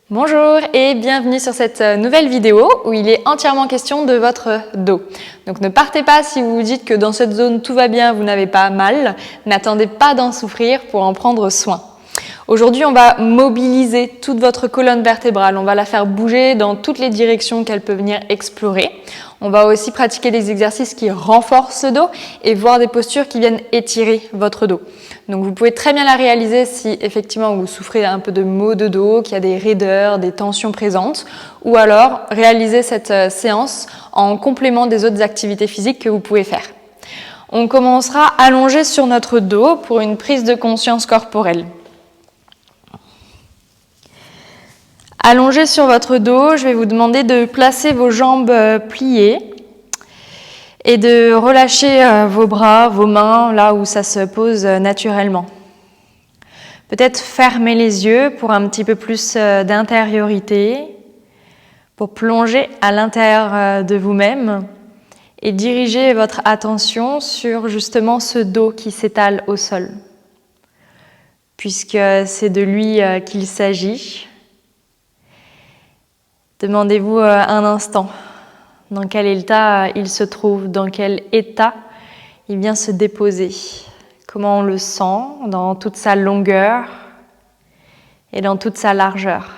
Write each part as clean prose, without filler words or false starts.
Bonjour et bienvenue sur cette nouvelle vidéo où il est entièrement question de votre dos. Donc ne partez pas si vous vous dites que dans cette zone tout va bien, vous n'avez pas mal. N'attendez pas d'en souffrir pour en prendre soin. Aujourd'hui, on va mobiliser toute votre colonne vertébrale. On va la faire bouger dans toutes les directions qu'elle peut venir explorer. On va aussi pratiquer des exercices qui renforcent le dos et voir des postures qui viennent étirer votre dos. Donc vous pouvez très bien la réaliser si effectivement vous souffrez un peu de maux de dos, qu'il y a des raideurs, des tensions présentes, ou alors réaliser cette séance en complément des autres activités physiques que vous pouvez faire. On commencera allongé sur notre dos pour une prise de conscience corporelle. Allongé sur votre dos, je vais vous demander de placer vos jambes pliées et de relâcher vos bras, vos mains, là où ça se pose naturellement. Peut-être fermer les yeux pour un petit peu plus d'intériorité, pour plonger à l'intérieur de vous-même et diriger votre attention sur justement ce dos qui s'étale au sol. Puisque c'est de lui qu'il s'agit, demandez-vous un instant dans quel état il se trouve, dans quel état il vient se déposer, comment on le sent dans toute sa longueur et dans toute sa largeur.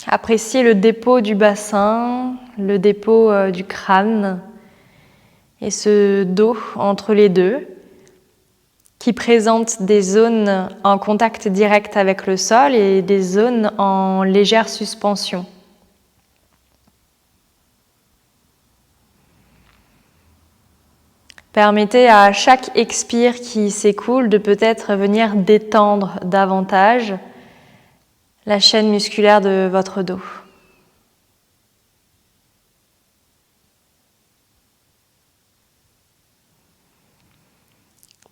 Appréciez le dépôt du bassin, le dépôt du crâne et ce dos entre les deux, qui présente des zones en contact direct avec le sol et des zones en légère suspension. Permettez à chaque expire qui s'écoule de peut-être venir détendre davantage la chaîne musculaire de votre dos.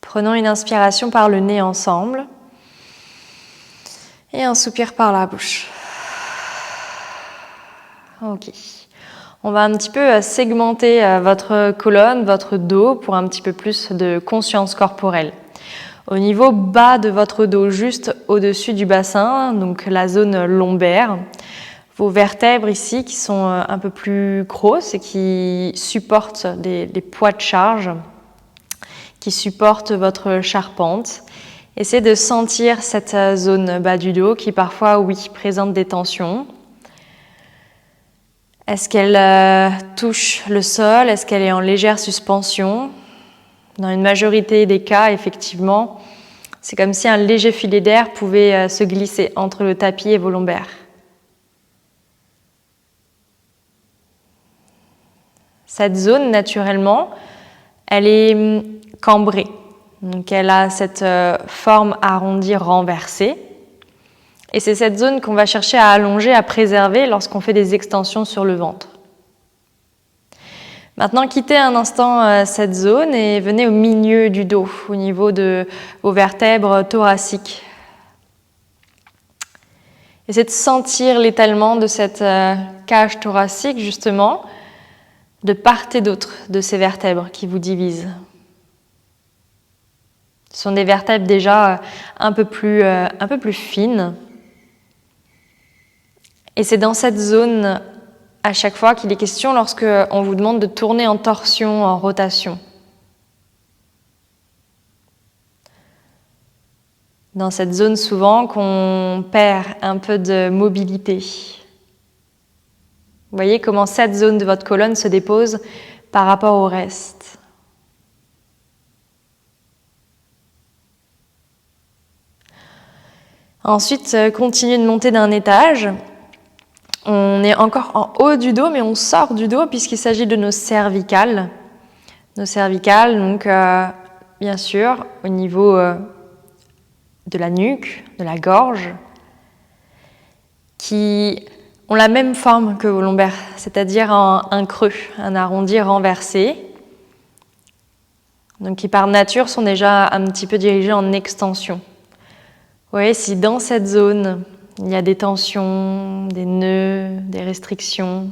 Prenons une inspiration par le nez ensemble et un soupir par la bouche. Ok. On va un petit peu segmenter votre colonne, votre dos pour un petit peu plus de conscience corporelle. Au niveau bas de votre dos, juste au-dessus du bassin, donc la zone lombaire, vos vertèbres ici qui sont un peu plus grosses et qui supportent les poids de charge, qui supporte votre charpente. Essayez de sentir cette zone bas du dos qui parfois, oui, présente des tensions. Est-ce qu'elle touche le sol? Est-ce qu'elle est en légère suspension? Dans une majorité des cas, effectivement, c'est comme si un léger filet d'air pouvait se glisser entre le tapis et vos lombaires. Cette zone, naturellement, elle est cambrée. Donc elle a cette forme arrondie renversée. Et c'est cette zone qu'on va chercher à allonger, à préserver lorsqu'on fait des extensions sur le ventre. Maintenant, quittez un instant cette zone et venez au milieu du dos, au niveau de vos vertèbres thoraciques. Essayez de sentir l'étalement de cette cage thoracique, justement, de part et d'autre de ces vertèbres qui vous divisent. Ce sont des vertèbres déjà un peu plus fines. Et c'est dans cette zone, à chaque fois, qu'il est question lorsque on vous demande de tourner en torsion, en rotation. Dans cette zone, souvent, qu'on perd un peu de mobilité. Vous voyez comment cette zone de votre colonne se dépose par rapport au reste. Ensuite, continuez de monter d'un étage. On est encore en haut du dos, mais on sort du dos puisqu'il s'agit de nos cervicales. Nos cervicales, donc bien sûr, au niveau de la nuque, de la gorge, qui ont la même forme que vos lombaires, c'est-à-dire un creux, un arrondi renversé, donc qui par nature sont déjà un petit peu dirigés en extension. Vous voyez, si dans cette zone, il y a des tensions, des nœuds, des restrictions,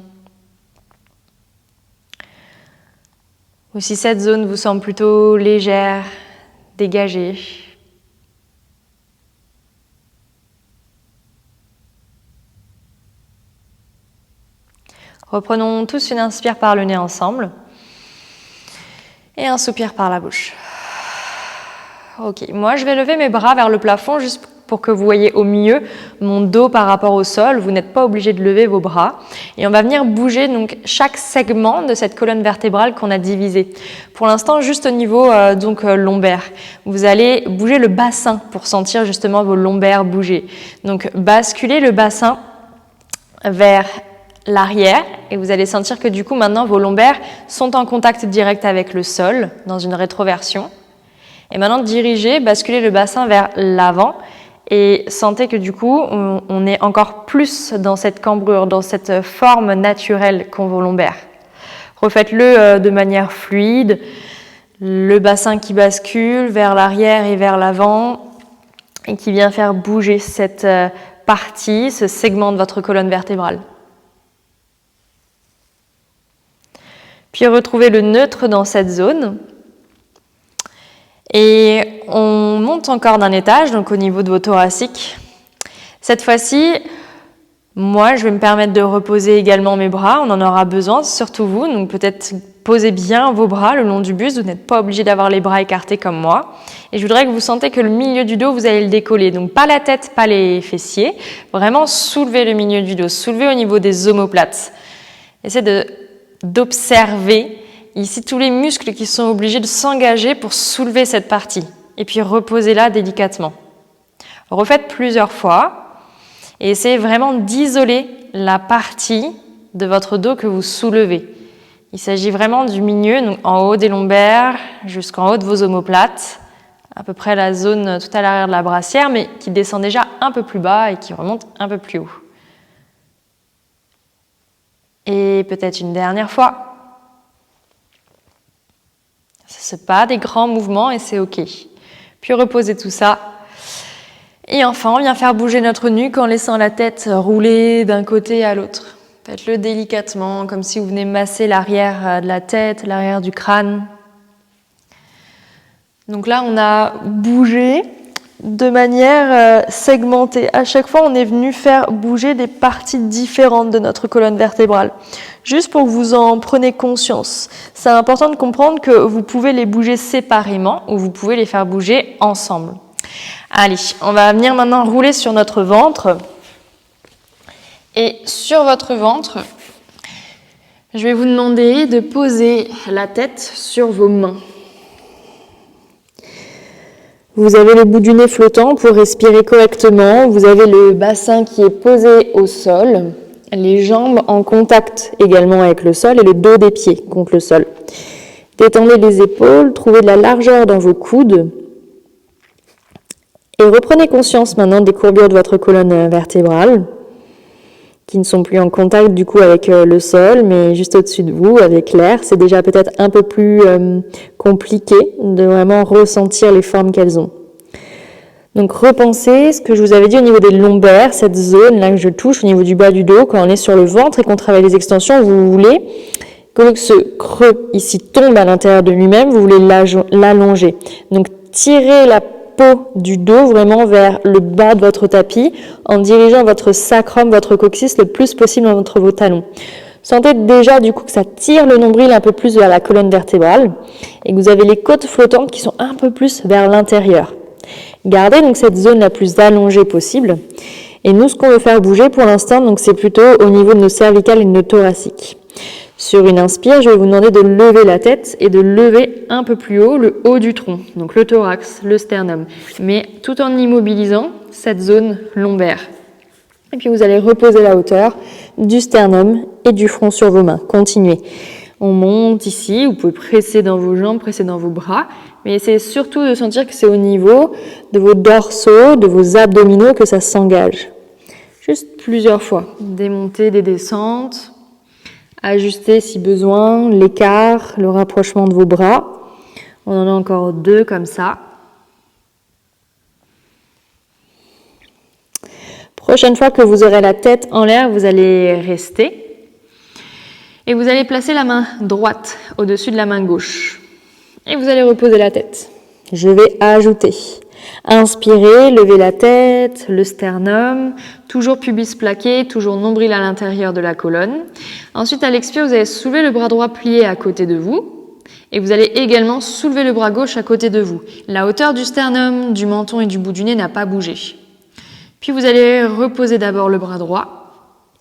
ou si cette zone vous semble plutôt légère, dégager. Reprenons tous une inspire par le nez ensemble et un soupir par la bouche. Ok, moi je vais lever mes bras vers le plafond juste pour que vous voyez au mieux mon dos par rapport au sol. Vous n'êtes pas obligé de lever vos bras. Et on va venir bouger donc chaque segment de cette colonne vertébrale qu'on a divisée. Pour l'instant, juste au niveau lombaire. Vous allez bouger le bassin pour sentir justement vos lombaires bouger. Donc basculez le bassin vers l'arrière et vous allez sentir que du coup maintenant vos lombaires sont en contact direct avec le sol dans une rétroversion. Et maintenant dirigez, basculez le bassin vers l'avant et sentez que du coup on est encore plus dans cette cambrure, dans cette forme naturelle qu'ont vos lombaires. Refaites-le de manière fluide, le bassin qui bascule vers l'arrière et vers l'avant et qui vient faire bouger cette partie, ce segment de votre colonne vertébrale. Puis retrouvez le neutre dans cette zone. Et on monte encore d'un étage, donc au niveau de vos thoraciques. Cette fois-ci, moi, je vais me permettre de reposer également mes bras. On en aura besoin, surtout vous. Donc peut-être posez bien vos bras le long du buste. Vous n'êtes pas obligé d'avoir les bras écartés comme moi. Et je voudrais que vous sentez que le milieu du dos, vous allez le décoller. Donc pas la tête, pas les fessiers. Vraiment soulevez le milieu du dos. Soulevez au niveau des omoplates. Essayez d'observer ici tous les muscles qui sont obligés de s'engager pour soulever cette partie. Et puis reposez-la délicatement. Refaites plusieurs fois et essayez vraiment d'isoler la partie de votre dos que vous soulevez. Il s'agit vraiment du milieu, donc en haut des lombaires jusqu'en haut de vos omoplates, à peu près la zone tout à l'arrière de la brassière, mais qui descend déjà un peu plus bas et qui remonte un peu plus haut. Et peut-être une dernière fois. Ce ne sont pas des grands mouvements et c'est ok. Puis reposez tout ça. Et enfin, on vient faire bouger notre nuque en laissant la tête rouler d'un côté à l'autre. Faites-le délicatement, comme si vous venez masser l'arrière de la tête, l'arrière du crâne. Donc là, on a bougé de manière segmentée. À chaque fois, on est venu faire bouger des parties différentes de notre colonne vertébrale. Juste pour que vous en preniez conscience. C'est important de comprendre que vous pouvez les bouger séparément ou vous pouvez les faire bouger ensemble. Allez, on va venir maintenant rouler sur notre ventre. Et sur votre ventre, je vais vous demander de poser la tête sur vos mains. Vous avez le bout du nez flottant pour respirer correctement. Vous avez le bassin qui est posé au sol. Les jambes en contact également avec le sol et le dos des pieds contre le sol. Détendez les épaules, trouvez de la largeur dans vos coudes. Et reprenez conscience maintenant des courbures de votre colonne vertébrale, qui ne sont plus en contact du coup avec le sol, mais juste au-dessus de vous, avec l'air. C'est déjà peut-être un peu plus compliqué de vraiment ressentir les formes qu'elles ont. Donc repensez ce que je vous avais dit au niveau des lombaires, cette zone là que je touche au niveau du bas du dos, quand on est sur le ventre et qu'on travaille les extensions, vous voulez que ce creux ici tombe à l'intérieur de lui-même, vous voulez l'allonger. Donc tirez la peau du dos vraiment vers le bas de votre tapis en dirigeant votre sacrum, votre coccyx le plus possible entre vos talons. Sentez déjà du coup que ça tire le nombril un peu plus vers la colonne vertébrale et que vous avez les côtes flottantes qui sont un peu plus vers l'intérieur. Gardez donc cette zone la plus allongée possible. Et nous, ce qu'on veut faire bouger pour l'instant, donc c'est plutôt au niveau de nos cervicales et de nos thoraciques. Sur une inspire, je vais vous demander de lever la tête et de lever un peu plus haut le haut du tronc, donc le thorax, le sternum, mais tout en immobilisant cette zone lombaire. Et puis vous allez reposer la hauteur du sternum et du front sur vos mains. Continuez. On monte ici, vous pouvez presser dans vos jambes, presser dans vos bras, mais essayez surtout de sentir que c'est au niveau de vos dorsaux, de vos abdominaux que ça s'engage. Juste plusieurs fois. Des montées, des descentes. Ajustez si besoin l'écart, le rapprochement de vos bras. On en a encore 2 comme ça. Prochaine fois que vous aurez la tête en l'air, vous allez rester. Et vous allez placer la main droite au-dessus de la main gauche. Et vous allez reposer la tête. Je vais ajouter. Inspirez, levez la tête, le sternum, toujours pubis plaqué, toujours nombril à l'intérieur de la colonne. Ensuite, à l'expire, vous allez soulever le bras droit plié à côté de vous et vous allez également soulever le bras gauche à côté de vous. La hauteur du sternum, du menton et du bout du nez n'a pas bougé. Puis vous allez reposer d'abord le bras droit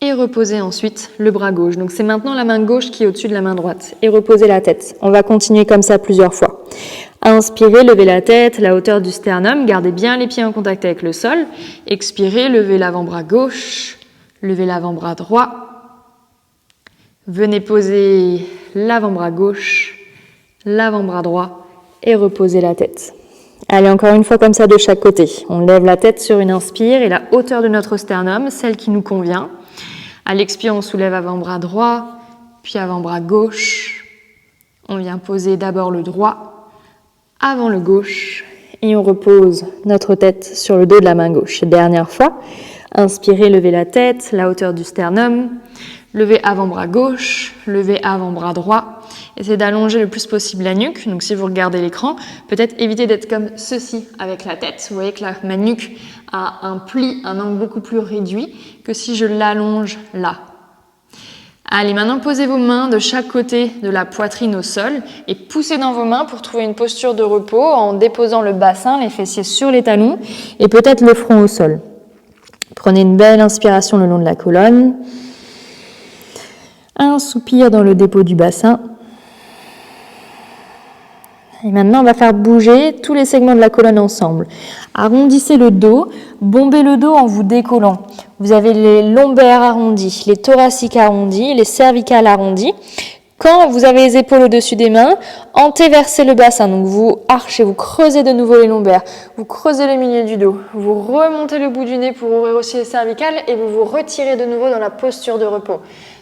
et reposer ensuite le bras gauche. Donc c'est maintenant la main gauche qui est au-dessus de la main droite et reposez la tête. On va continuer comme ça plusieurs fois. Inspirez, levez la tête, la hauteur du sternum, gardez bien les pieds en contact avec le sol. Expirez, levez l'avant-bras gauche, levez l'avant-bras droit. Venez poser l'avant-bras gauche, l'avant-bras droit et reposez la tête. Allez, encore une fois comme ça de chaque côté. On lève la tête sur une inspire et la hauteur de notre sternum, celle qui nous convient. À l'expire, on soulève avant-bras droit, puis avant-bras gauche. On vient poser d'abord le droit avant le gauche et on repose notre tête sur le dos de la main gauche. Dernière fois, inspirez, levez la tête, la hauteur du sternum, levez avant-bras gauche, levez avant-bras droit. Essayez d'allonger le plus possible la nuque. Donc si vous regardez l'écran, peut-être évitez d'être comme ceci avec la tête. Vous voyez que ma nuque a un pli, un angle beaucoup plus réduit que si je l'allonge là. Allez, maintenant posez vos mains de chaque côté de la poitrine au sol et poussez dans vos mains pour trouver une posture de repos en déposant le bassin, les fessiers sur les talons et peut-être le front au sol. Prenez une belle inspiration le long de la colonne. Un soupir dans le dépôt du bassin. Et maintenant, on va faire bouger tous les segments de la colonne ensemble. Arrondissez le dos, bombez le dos en vous décollant. Vous avez les lombaires arrondis, les thoraciques arrondis, les cervicales arrondis. Quand vous avez les épaules au-dessus des mains, antéversez le bassin. Donc vous archez, vous creusez de nouveau les lombaires, vous creusez le milieu du dos, vous remontez le bout du nez pour ouvrir aussi les cervicales et vous vous retirez de nouveau dans la posture de repos.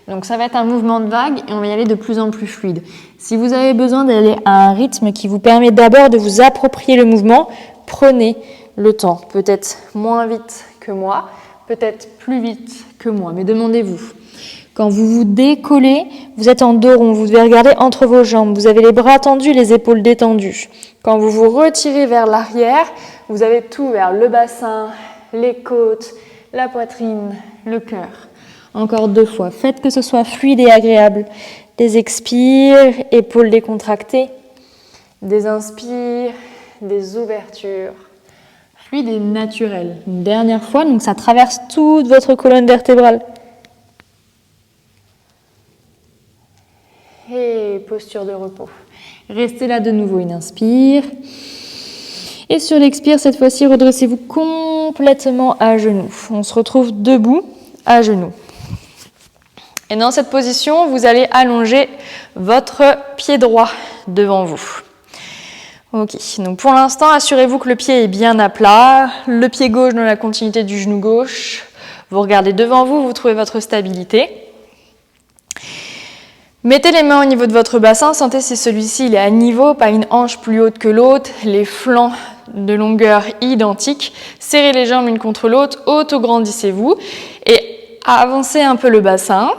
Donc ça va être un mouvement de vague et on va y aller de plus en plus fluide. Si vous avez besoin d'aller à un rythme qui vous permet d'abord de vous approprier le mouvement, prenez le temps. Peut-être moins vite que moi, peut-être plus vite que moi, mais demandez-vous. Quand vous vous décollez, vous êtes en dos rond, vous devez regarder entre vos jambes, vous avez les bras tendus, les épaules détendues. Quand vous vous retirez vers l'arrière, vous avez tout vers le bassin, les côtes, la poitrine, le cœur. Encore 2 fois. Faites que ce soit fluide et agréable. Des expires, épaules décontractées. Des inspires, des ouvertures. Fluide et naturel. Une dernière fois, donc ça traverse toute votre colonne vertébrale. Et posture de repos. Restez là de nouveau, une inspire. Et sur l'expire, cette fois-ci, redressez-vous complètement à genoux. On se retrouve debout, à genoux. Et dans cette position, vous allez allonger votre pied droit devant vous. Ok, donc pour l'instant, assurez-vous que le pied est bien à plat, le pied gauche dans la continuité du genou gauche. Vous regardez devant vous, vous trouvez votre stabilité. Mettez les mains au niveau de votre bassin, sentez si celui-ci il est à niveau, pas une hanche plus haute que l'autre, les flancs de longueur identique. Serrez les jambes l'une contre l'autre, auto-grandissez-vous et avancez un peu le bassin.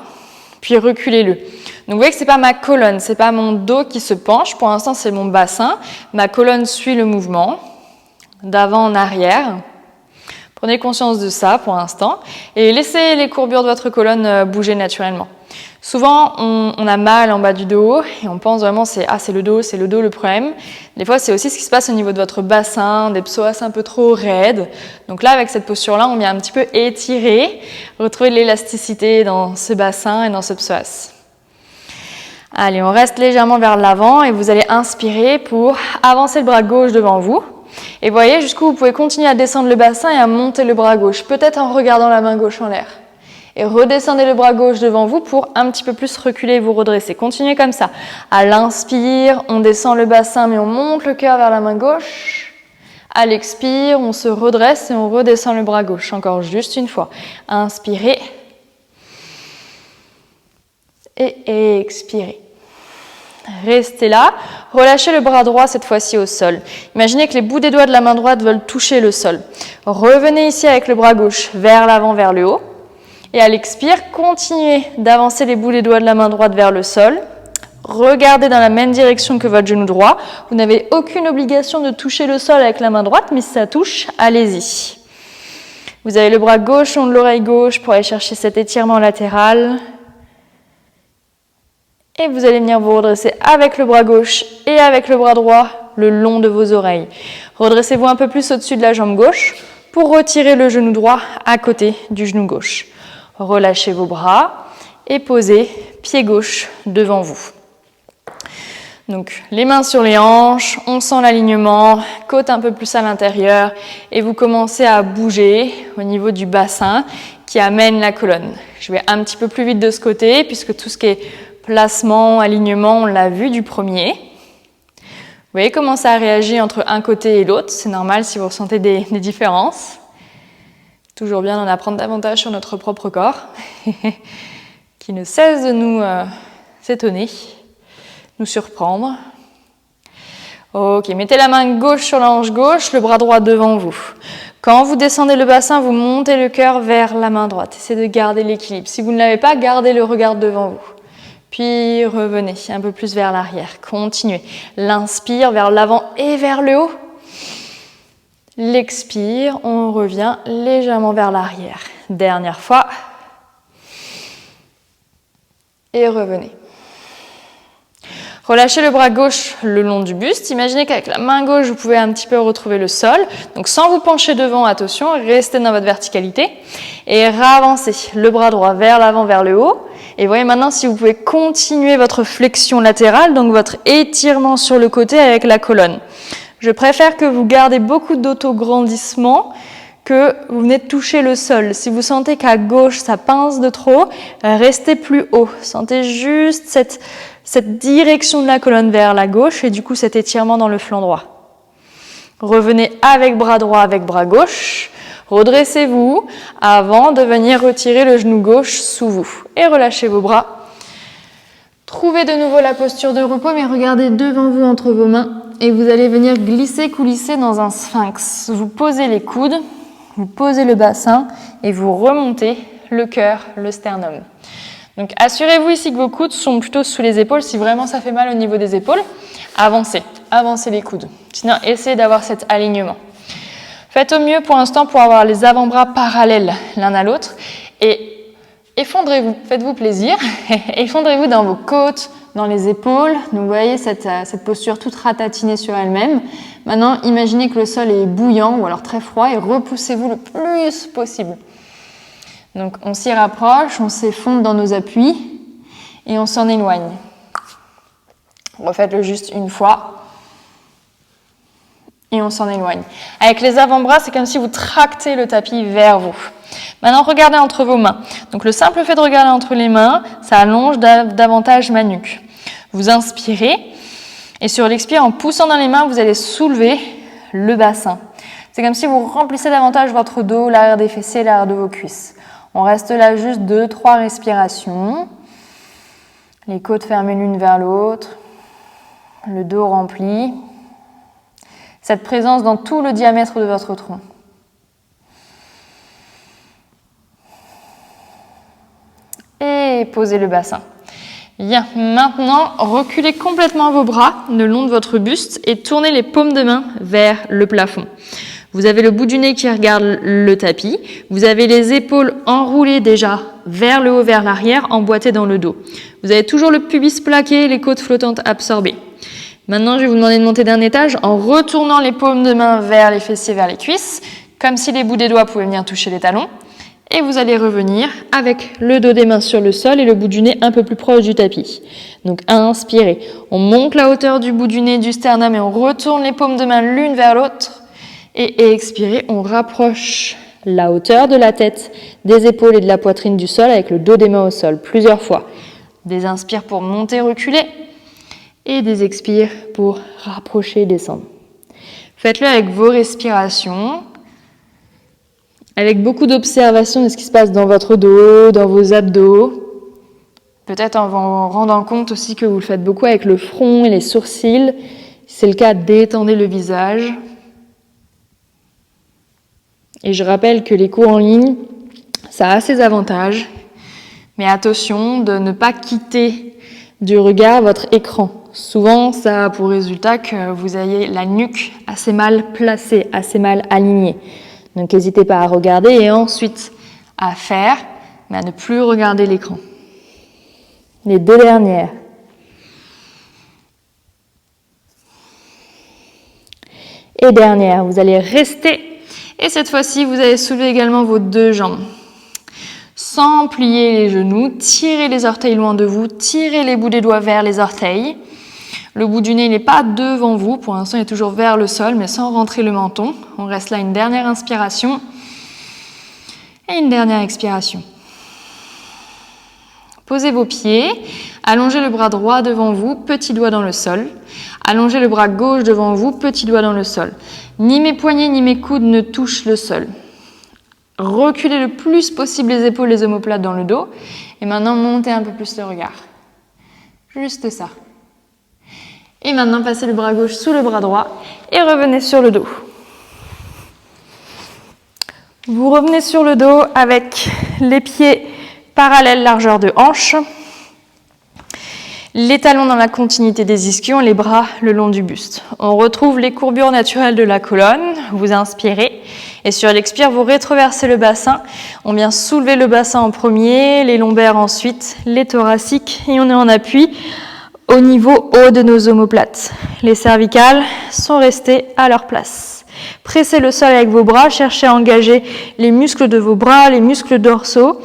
Puis reculez-le. Donc vous voyez que ce n'est pas ma colonne, ce n'est pas mon dos qui se penche, pour l'instant c'est mon bassin. Ma colonne suit le mouvement, d'avant en arrière. Prenez conscience de ça pour l'instant et laissez les courbures de votre colonne bouger naturellement. Souvent on a mal en bas du dos et on pense vraiment c'est le dos le problème. Des fois c'est aussi ce qui se passe au niveau de votre bassin, des psoas un peu trop raides. Donc là avec cette posture-là on vient un petit peu étirer, retrouver de l'élasticité dans ce bassin et dans ce psoas. Allez, on reste légèrement vers l'avant et vous allez inspirer pour avancer le bras gauche devant vous. Et voyez jusqu'où vous pouvez continuer à descendre le bassin et à monter le bras gauche, peut-être en regardant la main gauche en l'air. Et redescendez le bras gauche devant vous pour un petit peu plus reculer et vous redresser. Continuez comme ça. À l'inspire, on descend le bassin mais on monte le cœur vers la main gauche. À l'expire, on se redresse et on redescend le bras gauche. Encore juste une fois. Inspirez. Et expirez. Restez là. Relâchez le bras droit cette fois-ci au sol. Imaginez que les bouts des doigts de la main droite veulent toucher le sol. Revenez ici avec le bras gauche vers l'avant, vers le haut. Et à l'expire, continuez d'avancer les bouts des doigts de la main droite vers le sol. regardez dans la même direction que votre genou droit. Vous n'avez aucune obligation de toucher le sol avec la main droite, mais si ça touche, allez-y. Vous avez le bras gauche long de l'oreille gauche pour aller chercher cet étirement latéral. Et vous allez venir vous redresser avec le bras gauche et avec le bras droit le long de vos oreilles. Redressez-vous un peu plus au-dessus de la jambe gauche pour retirer le genou droit à côté du genou gauche. Relâchez vos bras et posez pied gauche devant vous. Donc les mains sur les hanches, on sent l'alignement, côte un peu plus à l'intérieur et vous commencez à bouger au niveau du bassin qui amène la colonne. Je vais un petit peu plus vite de ce côté puisque tout ce qui est placement, alignement, on l'a vu du premier. Vous voyez comment ça réagit entre un côté et l'autre, c'est normal si vous ressentez des différences. Toujours bien d'en apprendre davantage sur notre propre corps, qui ne cesse de nous s'étonner, nous surprendre. Ok, mettez la main gauche sur la hanche gauche, le bras droit devant vous. Quand vous descendez le bassin, vous montez le cœur vers la main droite. Essayez de garder l'équilibre. Si vous ne l'avez pas, gardez le regard devant vous. Puis revenez un peu plus vers l'arrière. Continuez. L'inspire vers l'avant et vers le haut. L'expire, on revient légèrement vers l'arrière. Dernière fois. Et revenez. Relâchez le bras gauche le long du buste. Imaginez qu'avec la main gauche, vous pouvez un petit peu retrouver le sol. Donc sans vous pencher devant, attention, restez dans votre verticalité. Et ravancez le bras droit vers l'avant, vers le haut. Et voyez maintenant si vous pouvez continuer votre flexion latérale, donc votre étirement sur le côté avec la colonne. Je préfère que vous gardez beaucoup d'autograndissement que vous venez de toucher le sol. Si vous sentez qu'à gauche ça pince de trop, restez plus haut. Sentez juste cette direction de la colonne vers la gauche et du coup cet étirement dans le flanc droit. Revenez avec bras droit, avec bras gauche. Redressez-vous avant de venir retirer le genou gauche sous vous. Et relâchez vos bras. Trouvez de nouveau la posture de repos, mais regardez devant vous entre vos mains. Et vous allez venir glisser, coulisser dans un sphinx. Vous posez les coudes, vous posez le bassin et vous remontez le cœur, le sternum. Donc assurez-vous ici que vos coudes sont plutôt sous les épaules. Si vraiment ça fait mal au niveau des épaules, avancez les coudes. Sinon, essayez d'avoir cet alignement. Faites au mieux pour l'instant pour avoir les avant-bras parallèles l'un à l'autre et effondrez-vous, faites-vous plaisir, effondrez-vous dans vos côtes, dans les épaules. Donc vous voyez cette posture toute ratatinée sur elle-même. Maintenant, imaginez que le sol est bouillant ou alors très froid et repoussez-vous le plus possible. Donc on s'y rapproche, on s'effondre dans nos appuis et on s'en éloigne. Refaites-le juste une fois. Et on s'en éloigne. Avec les avant-bras, c'est comme si vous tractez le tapis vers vous. Maintenant, regardez entre vos mains. Donc le simple fait de regarder entre les mains, ça allonge davantage ma nuque. Vous inspirez et sur l'expire, en poussant dans les mains, vous allez soulever le bassin. C'est comme si vous remplissez davantage votre dos, l'arrière des fessiers, l'arrière de vos cuisses. On reste là juste 2-3 respirations. Les côtes fermées l'une vers l'autre. Le dos rempli. Cette présence dans tout le diamètre de votre tronc. Et posez le bassin. Bien, maintenant, reculez complètement vos bras le long de votre buste et tournez les paumes de main vers le plafond. Vous avez le bout du nez qui regarde le tapis. Vous avez les épaules enroulées déjà vers le haut, vers l'arrière, emboîtées dans le dos. Vous avez toujours le pubis plaqué, les côtes flottantes absorbées. Maintenant, je vais vous demander de monter d'un étage en retournant les paumes de main vers les fessiers, vers les cuisses, comme si les bouts des doigts pouvaient venir toucher les talons. Et vous allez revenir avec le dos des mains sur le sol et le bout du nez un peu plus proche du tapis. Donc, inspirez. On monte la hauteur du bout du nez, du sternum et on retourne les paumes de main l'une vers l'autre. Et expirez, on rapproche la hauteur de la tête, des épaules et de la poitrine du sol avec le dos des mains au sol, plusieurs fois. Des inspires pour monter, reculer. Et des expires pour rapprocher et descendre. Faites-le avec vos respirations, avec beaucoup d'observation de ce qui se passe dans votre dos, dans vos abdos. Peut-être en vous rendant compte aussi que vous le faites beaucoup avec le front et les sourcils. Si c'est le cas, détendez le visage. Et je rappelle que les cours en ligne, ça a ses avantages. Mais attention de ne pas quitter du regard votre écran. Souvent, ça a pour résultat que vous ayez la nuque assez mal placée, assez mal alignée. Donc, n'hésitez pas à regarder et ensuite à faire, mais à ne plus regarder l'écran. Les 2 dernières. Et dernière, vous allez rester. Et cette fois-ci, vous allez soulever également vos 2 jambes. Sans plier les genoux, tirez les orteils loin de vous, tirez les bouts des doigts vers les orteils. Le bout du nez n'est pas devant vous, pour l'instant il est toujours vers le sol, mais sans rentrer le menton. On reste là, une dernière inspiration et une dernière expiration. Posez vos pieds, allongez le bras droit devant vous, petit doigt dans le sol. Allongez le bras gauche devant vous, petit doigt dans le sol. Ni mes poignets ni mes coudes ne touchent le sol. Reculez le plus possible les épaules, les omoplates dans le dos. Et maintenant, montez un peu plus le regard. Juste ça. Et maintenant, passez le bras gauche sous le bras droit et revenez sur le dos. Vous revenez sur le dos avec les pieds parallèles, largeur de hanche. Les talons dans la continuité des ischions, les bras le long du buste. On retrouve les courbures naturelles de la colonne. Vous inspirez et sur l'expire, vous rétroversez le bassin. On vient soulever le bassin en premier, les lombaires ensuite, les thoraciques et on est en appui au niveau haut de nos omoplates. Les cervicales sont restées à leur place. Pressez le sol avec vos bras, cherchez à engager les muscles de vos bras, les muscles dorsaux.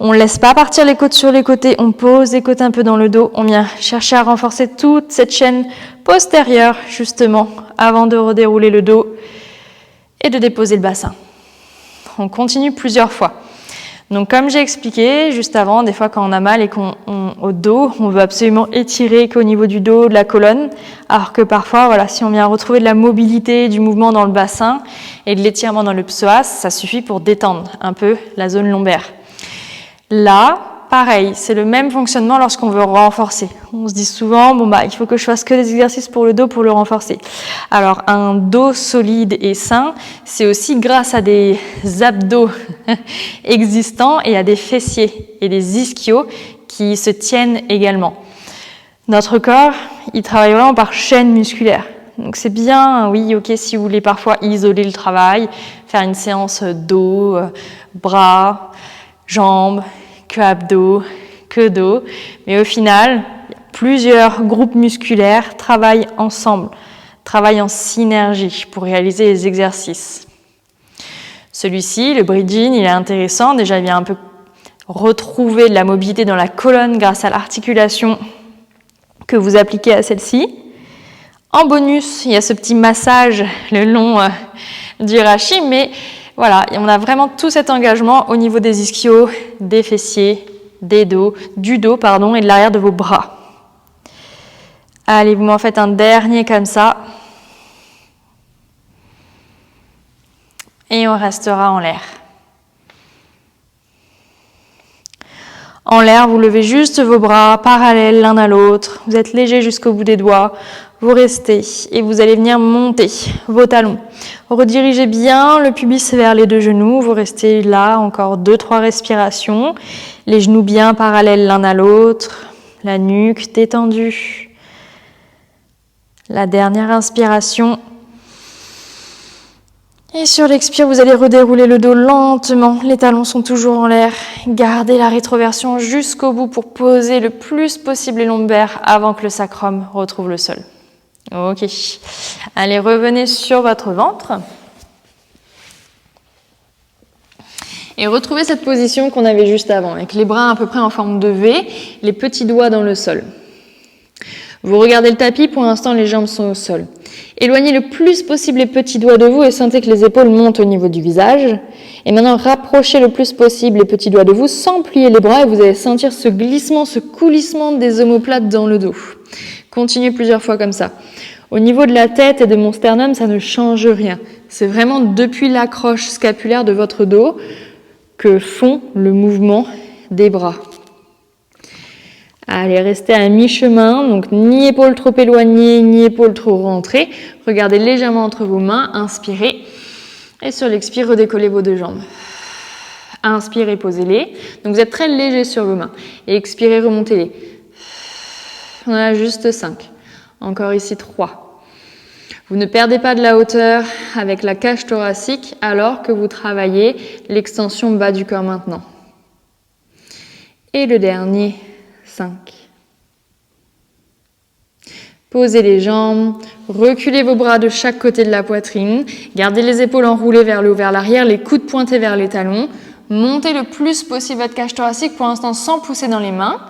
On ne laisse pas partir les côtes sur les côtés, on pose les côtes un peu dans le dos. On vient chercher à renforcer toute cette chaîne postérieure, justement, avant de redérouler le dos et de déposer le bassin. On continue plusieurs fois. Donc comme j'ai expliqué juste avant, des fois quand on a mal et qu'on au dos, on veut absolument étirer qu'au niveau du dos, de la colonne, alors que parfois, voilà, si on vient retrouver de la mobilité, du mouvement dans le bassin et de l'étirement dans le psoas, ça suffit pour détendre un peu la zone lombaire. Là, pareil, c'est le même fonctionnement lorsqu'on veut renforcer. On se dit souvent, il faut que je fasse que des exercices pour le dos pour le renforcer. Alors, un dos solide et sain, c'est aussi grâce à des abdos existants et à des fessiers et des ischios qui se tiennent également. Notre corps, il travaille vraiment par chaîne musculaire. Donc c'est bien, oui, ok, si vous voulez parfois isoler le travail, faire une séance dos, bras, jambes, que abdos, que dos. Mais au final, plusieurs groupes musculaires travaillent ensemble, travaillent en synergie pour réaliser les exercices. Celui-ci, le bridging, il est intéressant. Déjà, il vient un peu retrouver de la mobilité dans la colonne grâce à l'articulation que vous appliquez à celle-ci. En bonus, il y a ce petit massage le long du rachis, mais voilà, on a vraiment tout cet engagement au niveau des ischios, des fessiers, du dos, et de l'arrière de vos bras. Allez, vous m'en faites un dernier comme ça. Et on restera en l'air. En l'air, vous levez juste vos bras parallèles l'un à l'autre. Vous êtes léger jusqu'au bout des doigts. Vous restez et vous allez venir monter vos talons. Redirigez bien le pubis vers les 2 genoux. Vous restez là encore 2-3 respirations. Les genoux bien parallèles l'un à l'autre. La nuque détendue. La dernière inspiration. Et sur l'expire, vous allez redérouler le dos lentement. Les talons sont toujours en l'air. Gardez la rétroversion jusqu'au bout pour poser le plus possible les lombaires avant que le sacrum retrouve le sol. Ok. Allez, revenez sur votre ventre. Et retrouvez cette position qu'on avait juste avant, avec les bras à peu près en forme de V, les petits doigts dans le sol. Vous regardez le tapis, pour l'instant les jambes sont au sol. Éloignez le plus possible les petits doigts de vous et sentez que les épaules montent au niveau du visage. Et maintenant, rapprochez le plus possible les petits doigts de vous sans plier les bras et vous allez sentir ce glissement, ce coulissement des omoplates dans le dos. Continuez plusieurs fois comme ça. Au niveau de la tête et de mon sternum, ça ne change rien. C'est vraiment depuis l'accroche scapulaire de votre dos que font le mouvement des bras. Allez, restez à mi-chemin, donc ni épaules trop éloignées, ni épaules trop rentrées. Regardez légèrement entre vos mains, inspirez. Et sur l'expire, redécollez vos 2 jambes. Inspirez, posez-les. Donc vous êtes très léger sur vos mains. Et expirez, remontez-les. On en a juste 5. Encore ici 3. Vous ne perdez pas de la hauteur avec la cage thoracique alors que vous travaillez l'extension bas du corps maintenant. Et le dernier, 5. Posez les jambes, reculez vos bras de chaque côté de la poitrine, gardez les épaules enroulées vers le haut, vers l'arrière, les coudes pointés vers les talons, montez le plus possible votre cage thoracique pour l'instant sans pousser dans les mains.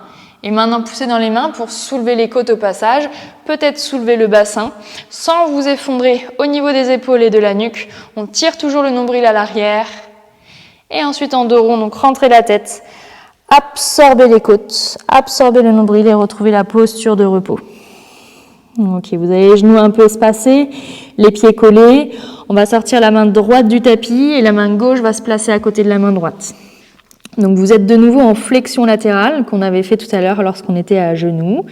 Et maintenant, poussez dans les mains pour soulever les côtes au passage, peut-être soulever le bassin, sans vous effondrer au niveau des épaules et de la nuque. On tire toujours le nombril à l'arrière. Et ensuite en dos rond, donc rentrez la tête, absorbez les côtes, absorbez le nombril et retrouvez la posture de repos. Ok, vous avez les genoux un peu espacés, les pieds collés. On va sortir la main droite du tapis et la main gauche va se placer à côté de la main droite. Donc vous êtes de nouveau en flexion latérale qu'on avait fait tout à l'heure lorsqu'on était à genoux,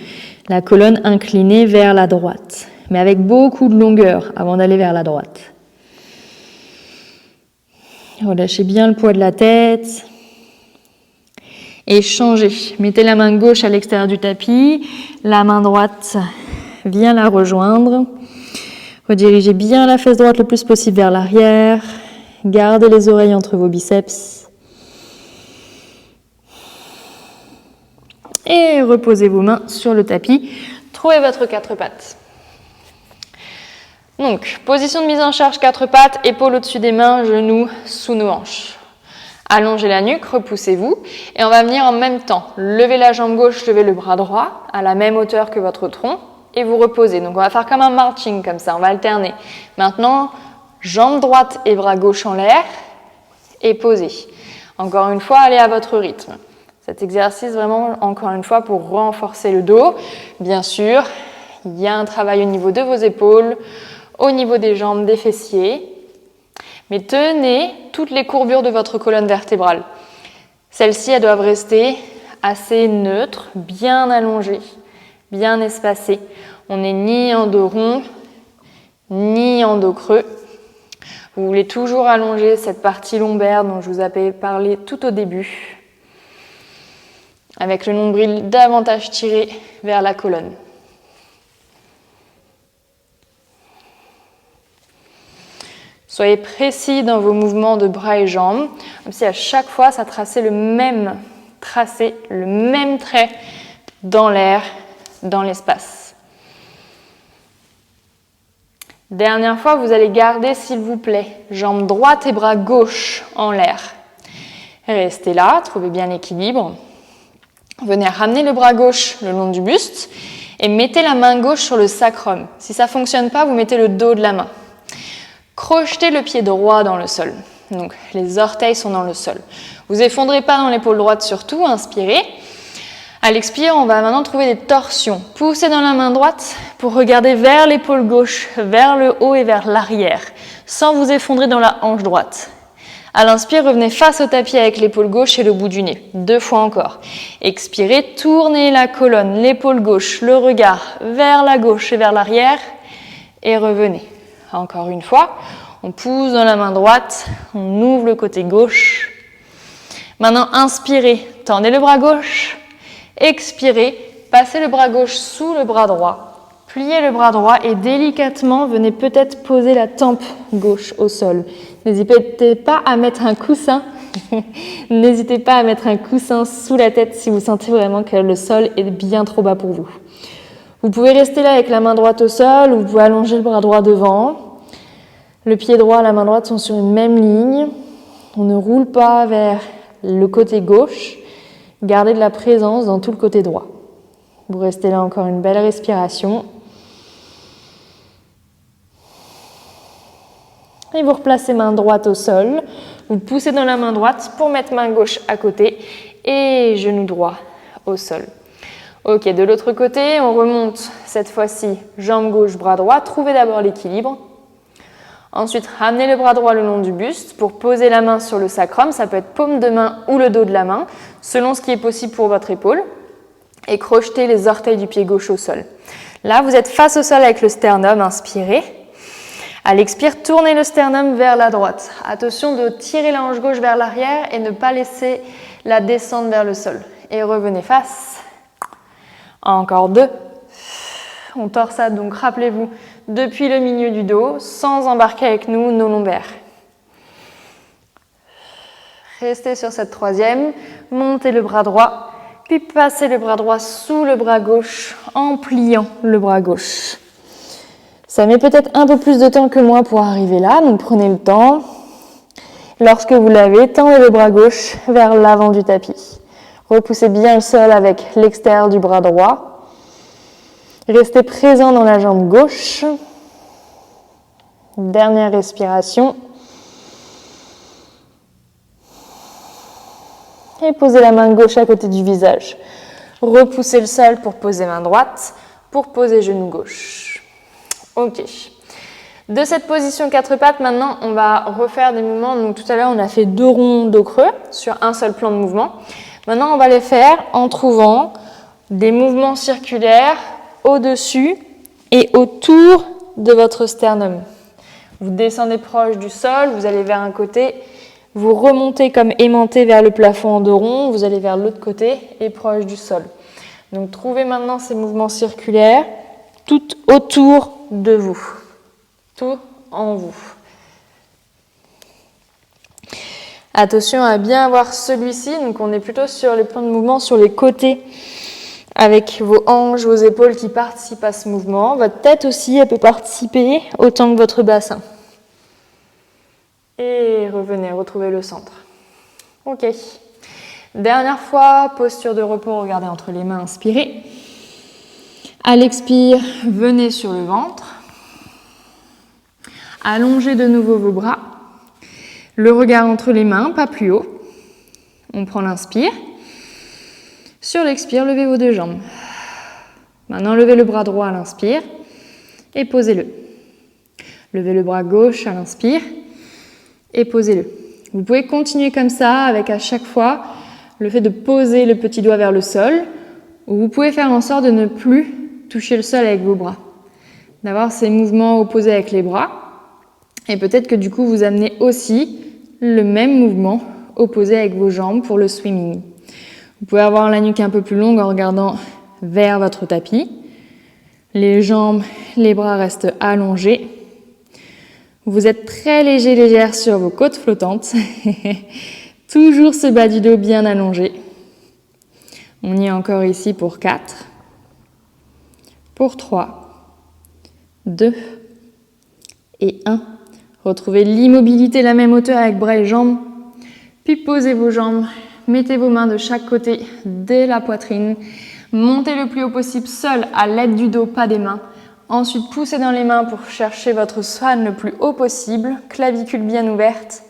la colonne inclinée vers la droite, mais avec beaucoup de longueur avant d'aller vers la droite. Relâchez bien le poids de la tête et changez. Mettez la main gauche à l'extérieur du tapis, la main droite vient la rejoindre. Redirigez bien la fesse droite le plus possible vers l'arrière, gardez les oreilles entre vos biceps. Et reposez vos mains sur le tapis. Trouvez votre 4 pattes. Donc, position de mise en charge 4 pattes, épaules au-dessus des mains, genoux sous nos hanches. Allongez la nuque, repoussez-vous. Et on va venir en même temps. Levez la jambe gauche, levez le bras droit à la même hauteur que votre tronc. Et vous reposez. Donc, on va faire comme un marching, comme ça. On va alterner. Maintenant, jambe droite et bras gauche en l'air. Et posez. Encore une fois, allez à votre rythme. Cet exercice, vraiment, encore une fois, pour renforcer le dos. Bien sûr, il y a un travail au niveau de vos épaules, au niveau des jambes, des fessiers. Mais tenez toutes les courbures de votre colonne vertébrale. Celles-ci, elles doivent rester assez neutres, bien allongées, bien espacées. On n'est ni en dos rond, ni en dos creux. Vous voulez toujours allonger cette partie lombaire dont je vous avais parlé tout au début, avec le nombril davantage tiré vers la colonne. Soyez précis dans vos mouvements de bras et jambes, comme si à chaque fois ça traçait le même tracé, le même trait dans l'air, dans l'espace. Dernière fois, vous allez garder, s'il vous plaît, jambe droite et bras gauche en l'air. Restez là, trouvez bien l'équilibre. Venez ramener le bras gauche le long du buste et mettez la main gauche sur le sacrum. Si ça ne fonctionne pas, vous mettez le dos de la main. Crochetez le pied droit dans le sol. Donc les orteils sont dans le sol. Vous effondrez pas dans l'épaule droite surtout, inspirez. À l'expire, on va maintenant trouver des torsions. Poussez dans la main droite pour regarder vers l'épaule gauche, vers le haut et vers l'arrière, sans vous effondrer dans la hanche droite. À l'inspire, revenez face au tapis avec l'épaule gauche et le bout du nez. 2 fois encore. Expirez, tournez la colonne, l'épaule gauche, le regard vers la gauche et vers l'arrière et revenez. Encore une fois, on pousse dans la main droite, on ouvre le côté gauche. Maintenant, inspirez, tendez le bras gauche, expirez, passez le bras gauche sous le bras droit. Pliez le bras droit et délicatement, venez peut-être poser la tempe gauche au sol. N'hésitez pas à mettre un coussin. N'hésitez pas à mettre un coussin sous la tête si vous sentez vraiment que le sol est bien trop bas pour vous. Vous pouvez rester là avec la main droite au sol ou vous pouvez allonger le bras droit devant. Le pied droit et la main droite sont sur une même ligne. On ne roule pas vers le côté gauche. Gardez de la présence dans tout le côté droit. Vous restez là encore une belle respiration. Et vous replacez main droite au sol. Vous poussez dans la main droite pour mettre main gauche à côté et genou droit au sol. Ok, de l'autre côté, on remonte cette fois-ci jambe gauche, bras droit. Trouvez d'abord l'équilibre. Ensuite, ramenez le bras droit le long du buste pour poser la main sur le sacrum. Ça peut être paume de main ou le dos de la main, selon ce qui est possible pour votre épaule. Et crochetez les orteils du pied gauche au sol. Là, vous êtes face au sol avec le sternum, inspirez. À l'expire, tournez le sternum vers la droite. Attention de tirer la hanche gauche vers l'arrière et ne pas laisser la descendre vers le sol. Et revenez face. Encore 2, On torsade donc, rappelez-vous, depuis le milieu du dos, sans embarquer avec nous nos lombaires. Restez sur cette troisième, montez le bras droit, puis passez le bras droit sous le bras gauche en pliant le bras gauche. Ça met peut-être un peu plus de temps que moi pour arriver là, donc prenez le temps. Lorsque vous l'avez, tendez le bras gauche vers l'avant du tapis. Repoussez bien le sol avec l'extérieur du bras droit. Restez présent dans la jambe gauche. Dernière respiration. Et posez la main gauche à côté du visage. Repoussez le sol pour poser main droite, pour poser genou gauche. Ok. De cette position 4 pattes, maintenant, on va refaire des mouvements. Donc tout à l'heure, on a fait 2 ronds dos creux sur un seul plan de mouvement. Maintenant, on va les faire en trouvant des mouvements circulaires au-dessus et autour de votre sternum. Vous descendez proche du sol, vous allez vers un côté. Vous remontez comme aimanté vers le plafond en 2 ronds, vous allez vers l'autre côté et proche du sol. Donc trouvez maintenant ces mouvements circulaires tout autour de vous, tout en vous. Attention à bien avoir celui-ci, donc on est plutôt sur les plans de mouvement sur les côtés avec vos hanches, vos épaules qui participent à ce mouvement. Votre tête aussi, elle peut participer autant que votre bassin. Et revenez, retrouvez le centre. Ok. Dernière fois, posture de repos, regardez entre les mains, inspirez. À l'expire, venez sur le ventre. Allongez de nouveau vos bras. Le regard entre les mains, pas plus haut. On prend l'inspire. Sur l'expire, levez vos 2 jambes. Maintenant, levez le bras droit à l'inspire et posez-le. Levez le bras gauche à l'inspire et posez-le. Vous pouvez continuer comme ça avec à chaque fois le fait de poser le petit doigt vers le sol, ou vous pouvez faire en sorte de ne plus toucher le sol avec vos bras. D'avoir ces mouvements opposés avec les bras, et peut-être que du coup vous amenez aussi le même mouvement opposé avec vos jambes pour le swimming. Vous pouvez avoir la nuque un peu plus longue en regardant vers votre tapis. Les jambes, les bras restent allongés. Vous êtes très léger, légère sur vos côtes flottantes. Toujours ce bas du dos bien allongé. On y est encore ici pour 4, pour 3, 2 et 1. Retrouvez l'immobilité, la même hauteur avec bras et jambes. Puis posez vos jambes, mettez vos mains de chaque côté de la poitrine. Montez le plus haut possible seul à l'aide du dos, pas des mains. Ensuite, poussez dans les mains pour chercher votre swan le plus haut possible, clavicule bien ouverte.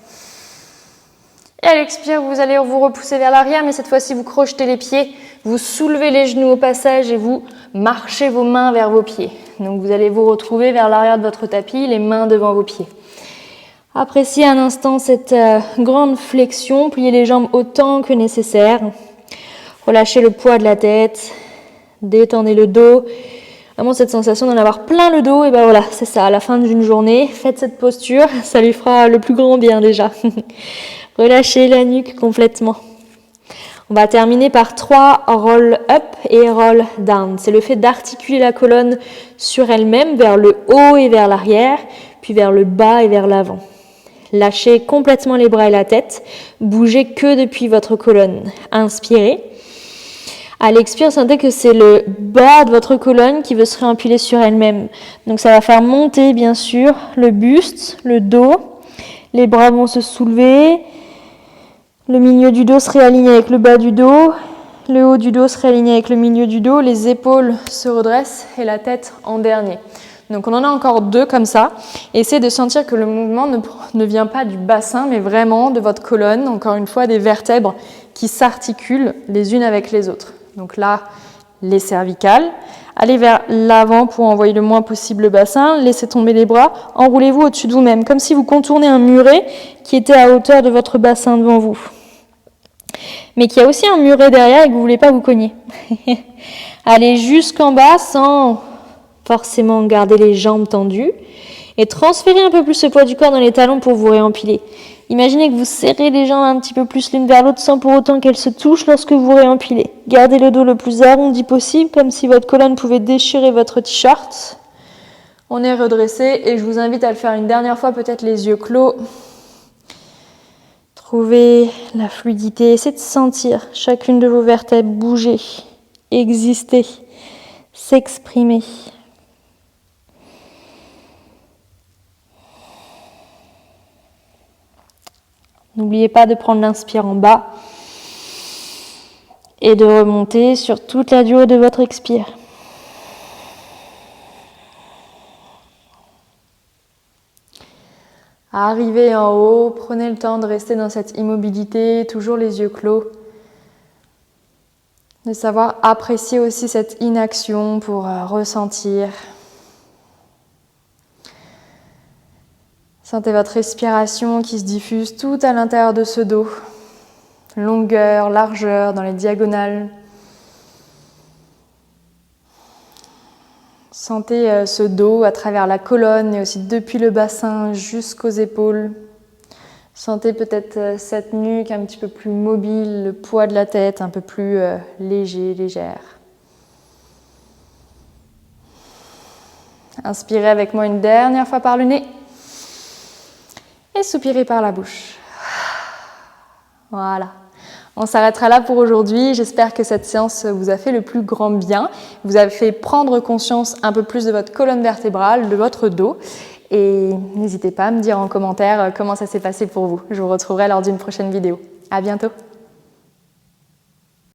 Et à l'expire, vous allez vous repousser vers l'arrière, mais cette fois-ci, vous crochetez les pieds, vous soulevez les genoux au passage et vous marchez vos mains vers vos pieds. Donc, vous allez vous retrouver vers l'arrière de votre tapis, les mains devant vos pieds. Appréciez un instant cette grande flexion, pliez les jambes autant que nécessaire. Relâchez le poids de la tête, détendez le dos. Vraiment cette sensation d'en avoir plein le dos, et ben voilà, c'est ça, à la fin d'une journée, faites cette posture, ça lui fera le plus grand bien déjà. Relâchez la nuque complètement. On va terminer par 3 roll up et roll down. C'est le fait d'articuler la colonne sur elle-même vers le haut et vers l'arrière, puis vers le bas et vers l'avant. Lâchez complètement les bras et la tête, bougez que depuis votre colonne. Inspirez. À l'expire, sentez que c'est le bas de votre colonne qui veut se réempiler sur elle-même. Donc ça va faire monter bien sûr le buste, le dos. Les bras vont se soulever. Le milieu du dos se réaligne avec le bas du dos. Le haut du dos se réaligne avec le milieu du dos. Les épaules se redressent et la tête en dernier. Donc on en a encore 2 comme ça. Essayez de sentir que le mouvement ne vient pas du bassin, mais vraiment de votre colonne. Encore une fois, des vertèbres qui s'articulent les unes avec les autres. Donc là, les cervicales. Allez vers l'avant pour envoyer le moins possible le bassin. Laissez tomber les bras. Enroulez-vous au-dessus de vous-même, comme si vous contournez un muret qui était à hauteur de votre bassin devant vous. Mais qu'il y a aussi un muret derrière et que vous ne voulez pas vous cogner. Allez jusqu'en bas sans forcément garder les jambes tendues. Et transférez un peu plus le poids du corps dans les talons pour vous réempiler. Imaginez que vous serrez les jambes un petit peu plus l'une vers l'autre sans pour autant qu'elles se touchent lorsque vous réempilez. Gardez le dos le plus arrondi possible, comme si votre colonne pouvait déchirer votre t-shirt. On est redressé et je vous invite à le faire une dernière fois, peut-être les yeux clos. Trouvez la fluidité, essayez de sentir chacune de vos vertèbres bouger, exister, s'exprimer. N'oubliez pas de prendre l'inspire en bas et de remonter sur toute la durée de votre expire. Arrivez en haut, prenez le temps de rester dans cette immobilité, toujours les yeux clos. De savoir apprécier aussi cette inaction pour ressentir. Sentez votre respiration qui se diffuse tout à l'intérieur de ce dos. Longueur, largeur, dans les diagonales. Sentez ce dos à travers la colonne et aussi depuis le bassin jusqu'aux épaules. Sentez peut-être cette nuque un petit peu plus mobile, le poids de la tête un peu plus léger, légère. Inspirez avec moi une dernière fois par le nez et soupirez par la bouche. Voilà. On s'arrêtera là pour aujourd'hui. J'espère que cette séance vous a fait le plus grand bien, vous a fait prendre conscience un peu plus de votre colonne vertébrale, de votre dos. Et n'hésitez pas à me dire en commentaire comment ça s'est passé pour vous. Je vous retrouverai lors d'une prochaine vidéo. À bientôt.